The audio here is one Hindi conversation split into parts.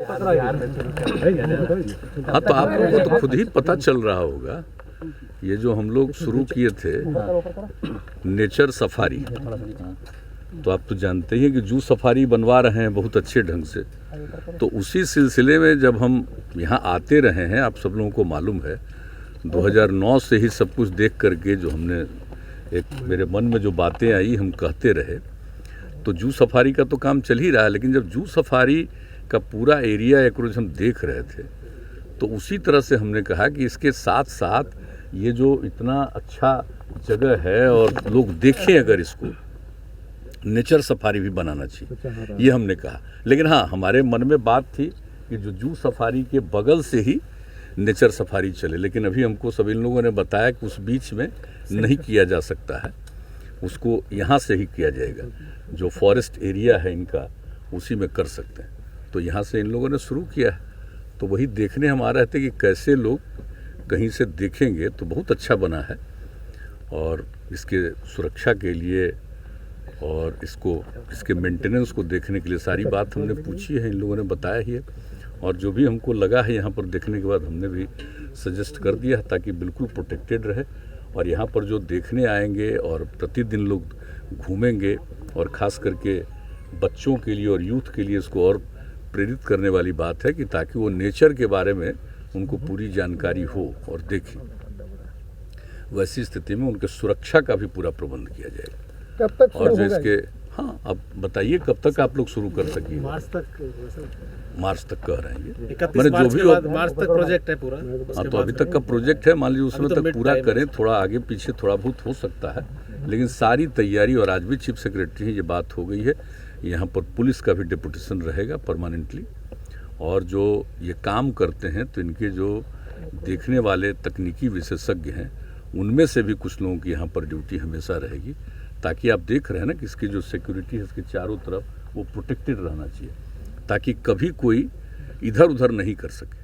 हाँ, तो आप लोगों को तो खुद ही पता चल रहा होगा, ये जो हम लोग शुरू किए थे नेचर सफारी, तो आप तो जानते ही हैं कि जू सफारी बनवा रहे हैं बहुत अच्छे ढंग से। तो उसी सिलसिले में जब हम यहाँ आते रहे हैं, आप सब लोगों को मालूम है 2009 से ही सब कुछ देख करके जो हमने एक मेरे मन में जो बातें आई हम कहते रहे। तो जू सफारी का तो काम चल ही रहा है, लेकिन जब जू सफारी का पूरा एरिया एक्रोच हम देख रहे थे तो उसी तरह से हमने कहा कि इसके साथ साथ ये जो इतना अच्छा जगह है और लोग देखें अगर इसको, नेचर सफारी भी बनाना चाहिए, ये हमने कहा। लेकिन हाँ, हमारे मन में बात थी कि जो जू सफारी के बगल से ही नेचर सफारी चले, लेकिन अभी हमको सभी लोगों ने बताया कि उस बीच में नहीं किया जा सकता है, उसको यहाँ से ही किया जाएगा। जो फॉरेस्ट एरिया है इनका उसी में कर सकते हैं, तो यहाँ से इन लोगों ने शुरू किया है। तो वही देखने हम आ रहे थे कि कैसे लोग कहीं से देखेंगे, तो बहुत अच्छा बना है। और इसके सुरक्षा के लिए और इसके मेंटेनेंस को देखने के लिए सारी बात हमने पूछी है, इन लोगों ने बताया ही है। और जो भी हमको लगा है यहाँ पर देखने के बाद हमने भी सजेस्ट कर दिया है ताकि बिल्कुल प्रोटेक्टेड रहे। और यहाँ पर जो देखने आएंगे और प्रतिदिन लोग घूमेंगे, और ख़ास करके बच्चों के लिए और यूथ के लिए इसको और प्रेरित करने वाली बात है कि ताकि वो नेचर के बारे में उनको पूरी जानकारी हो और देखें। वैसी स्थिति में उनके सुरक्षा का भी पूरा प्रबंध किया जाएगा। कब तक और जो इसके, हाँ अब बताइए कब तक आप लोग शुरू कर सकेंगे? मार्च तक कह रहे हैं ये, मैंने जो भी मार्च तक प्रोजेक्ट है पूरा। हाँ, तो अभी तक का प्रोजेक्ट है, मान लीजिए उसमें तक पूरा करें, थोड़ा आगे पीछे थोड़ा बहुत हो सकता है, लेकिन सारी तैयारी। और आज भी चीफ सेक्रेटरी ही ये बात हो गई है, यहाँ पर पुलिस का भी डेपुटेशन रहेगा परमानेंटली। और जो ये काम करते हैं तो इनके जो देखने वाले तकनीकी विशेषज्ञ हैं उनमें से भी कुछ लोगों की यहाँ पर ड्यूटी हमेशा रहेगी, ताकि आप देख रहे हैं ना कि इसकी जो सिक्योरिटी है इसके चारों तरफ वो प्रोटेक्टेड रहना चाहिए, ताकि कभी कोई इधर उधर नहीं कर सके।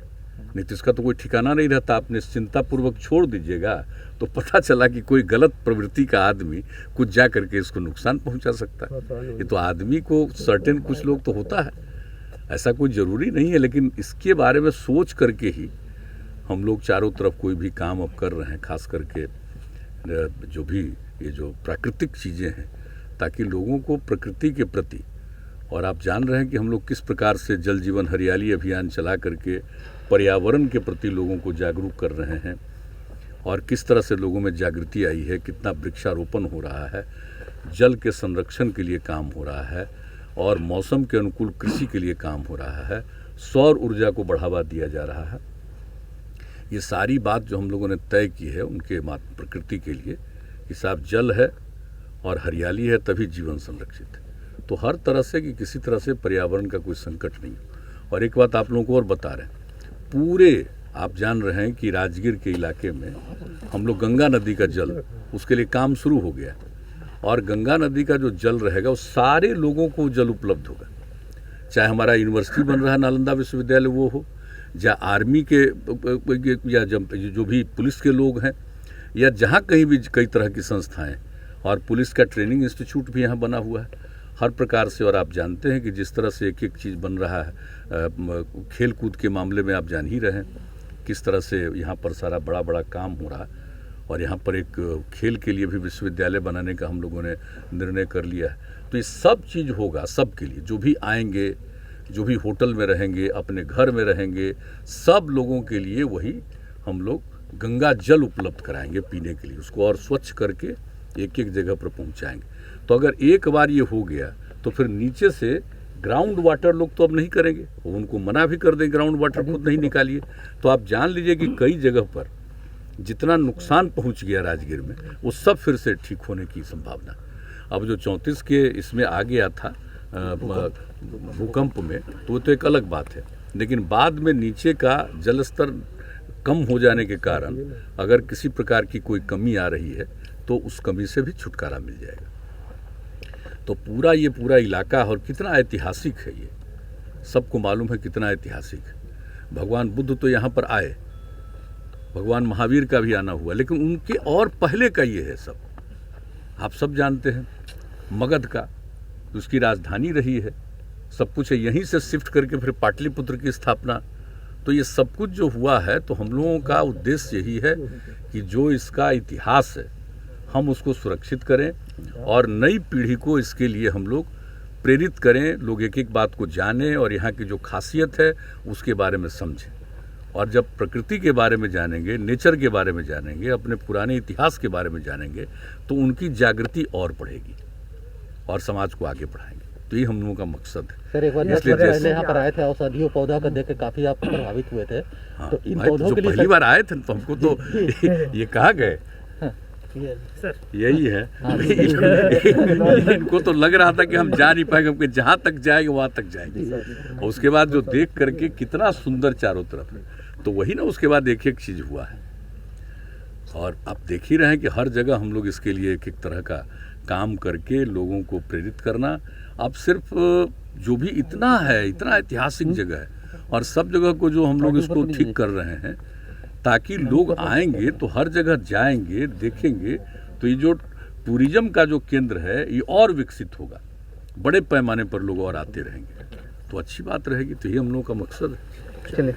नहीं तो इसका तो कोई ठिकाना नहीं रहता। आप निश्चिंतापूर्वक छोड़ दीजिएगा तो पता चला कि कोई गलत प्रवृत्ति का आदमी कुछ जा करके इसको नुकसान पहुंचा सकता है। ये तो आदमी को सर्टेन कुछ लोग तो होता है, ऐसा कोई ज़रूरी नहीं है, लेकिन इसके बारे में सोच करके ही हम लोग चारों तरफ कोई भी काम अब कर रहे हैं, खास करके जो भी ये जो प्राकृतिक चीज़ें हैं, ताकि लोगों को प्रकृति के प्रति, और आप जान रहे हैं कि हम लोग किस प्रकार से जल जीवन हरियाली अभियान चला करके पर्यावरण के प्रति लोगों को जागरूक कर रहे हैं, और किस तरह से लोगों में जागृति आई है, कितना वृक्षारोपण हो रहा है, जल के संरक्षण के लिए काम हो रहा है, और मौसम के अनुकूल कृषि के लिए काम हो रहा है, सौर ऊर्जा को बढ़ावा दिया जा रहा है। ये सारी बात जो हम लोगों ने तय की है उनके प्रकृति के लिए कि साहब जल है और हरियाली है तभी जीवन संरक्षित है। तो हर तरह से कि किसी तरह से पर्यावरण का कोई संकट नहीं हो। और एक बात आप लोगों को और बता रहे हैं, पूरे आप जान रहे हैं कि राजगीर के इलाके में हम लोग गंगा नदी का जल, उसके लिए काम शुरू हो गया, और गंगा नदी का जो जल रहेगा वो सारे लोगों को जल उपलब्ध होगा। चाहे हमारा यूनिवर्सिटी बन रहा है नालंदा विश्वविद्यालय वो हो, या आर्मी के, या जो भी पुलिस के लोग हैं, या जहाँ कहीं भी कई तरह की संस्थाएं, और पुलिस का ट्रेनिंग इंस्टीट्यूट भी यहाँ बना हुआ है हर प्रकार से। और आप जानते हैं कि जिस तरह से एक एक चीज़ बन रहा है, खेल कूद के मामले में आप जान ही रहे हैं किस तरह से यहाँ पर सारा बड़ा बड़ा काम हो रहा है। और यहाँ पर एक खेल के लिए भी विश्वविद्यालय बनाने का हम लोगों ने निर्णय कर लिया है। तो ये सब चीज़ होगा सबके लिए, जो भी आएंगे, जो भी होटल में रहेंगे, अपने घर में रहेंगे, सब लोगों के लिए वही हम लोग गंगा जल उपलब्ध कराएंगे पीने के लिए, उसको और स्वच्छ करके एक एक जगह पर पहुंचाएंगे। तो अगर एक बार ये हो गया तो फिर नीचे से ग्राउंड वाटर लोग तो अब नहीं करेंगे, उनको मना भी कर दें ग्राउंड वाटर खुद नहीं निकालिए। तो आप जान लीजिए कि कई जगह पर जितना नुकसान पहुंच गया राजगीर में, वो सब फिर से ठीक होने की संभावना। अब जो 34 के इसमें आ गया था भूकंप में, तो वो तो एक अलग बात है, लेकिन बाद में नीचे का जल स्तर कम हो जाने के कारण अगर किसी प्रकार की कोई कमी आ रही है तो उस कमी से भी छुटकारा मिल जाएगा। तो ये पूरा इलाका, और कितना ऐतिहासिक है ये, सबको मालूम है कितना ऐतिहासिक है। भगवान बुद्ध तो यहाँ पर आए, भगवान महावीर का भी आना हुआ, लेकिन उनके और पहले का ये है सब। आप सब जानते हैं मगध का, उसकी राजधानी रही है सब कुछ है, यहीं से शिफ्ट करके फिर पाटलिपुत्र की स्थापना। तो ये सब कुछ जो हुआ है, तो हम लोगों का उद्देश्य यही है कि जो इसका इतिहास है हम उसको सुरक्षित करें और नई पीढ़ी को इसके लिए हम लोग प्रेरित करें, लोग एक एक बात को जानें और यहाँ की जो खासियत है उसके बारे में समझें। और जब प्रकृति के बारे में जानेंगे, नेचर के बारे में जानेंगे, अपने पुराने इतिहास के बारे में जानेंगे, तो उनकी जागृति और बढ़ेगी और समाज को आगे बढ़ाएंगे। तो ये हम लोगों का मकसद है। सर, एक बार पहले यहाँ पर आए थे, औषधियों पौधा को देख के काफी आप प्रभावित हुए थे। हाँ, तो इन पौधों के लिए पहली बार आए थे तो हमको तो ये कहा गए यही है। इनको तो लग रहा था कि हम जा नहीं पाएंगे, हमको जहाँ तक जाएंगे वहाँ तक जाएंगे। और उसके बाद जो देख करके कितना सुंदर चारों तरफ, तो वही ना उसके बाद एक एक चीज़ हुआ है। और आप देख ही रहे हैं कि हर जगह हम लोग इसके लिए एक एक तरह का काम करके लोगों को प्रेरित करना। अब सिर्फ जो भी इतना है, इतना ऐतिहासिक जगह है और सब जगह को जो हम लोग इसको ठीक कर रहे हैं ताकि लोग आएंगे तो हर जगह जाएंगे, देखेंगे, तो ये जो टूरिज्म का जो केंद्र है ये और विकसित होगा, बड़े पैमाने पर लोग और आते रहेंगे, तो अच्छी बात रहेगी। तो ये हम लोगों का मकसद है।